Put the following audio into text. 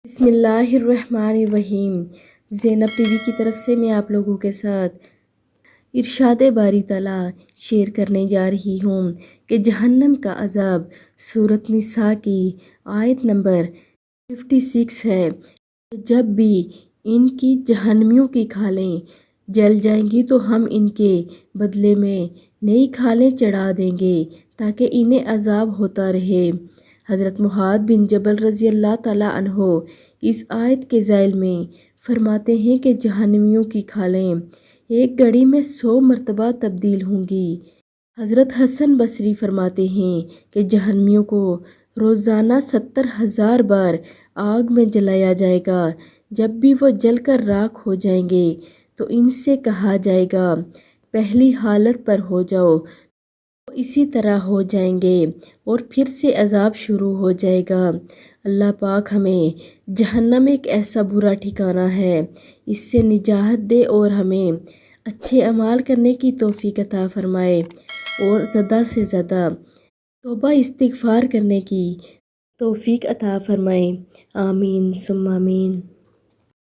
بسم اللہ الرحمن الرحیم۔ زینب ٹی وی کی طرف سے میں آپ لوگوں کے ساتھ ارشاد باری تعالیٰ شیئر کرنے جا رہی ہوں کہ جہنم کا عذاب سورۃ نساء کی آیت نمبر 56 ہے۔ جب بھی ان کی جہنمیوں کی کھالیں جل جائیں گی تو ہم ان کے بدلے میں نئی کھالیں چڑھا دیں گے تاکہ انہیں عذاب ہوتا رہے۔ حضرت معاذ بن جبل رضی اللہ تعالیٰ عنہ اس آیت کے ذیل میں فرماتے ہیں کہ جہنمیوں کی کھالیں ایک گھڑی میں 100 مرتبہ تبدیل ہوں گی۔ حضرت حسن بصری فرماتے ہیں کہ جہنمیوں کو روزانہ 70,000 بار آگ میں جلایا جائے گا۔ جب بھی وہ جل کر راکھ ہو جائیں گے تو ان سے کہا جائے گا پہلی حالت پر ہو جاؤ، وہ اسی طرح ہو جائیں گے اور پھر سے عذاب شروع ہو جائے گا۔ اللہ پاک ہمیں جہنم ایک ایسا برا ٹھکانہ ہے اس سے نجات دے اور ہمیں اچھے اعمال کرنے کی توفیق عطا فرمائے اور زیادہ سے زیادہ توبہ استغفار کرنے کی توفیق عطا فرمائے۔ آمین ثم آمین۔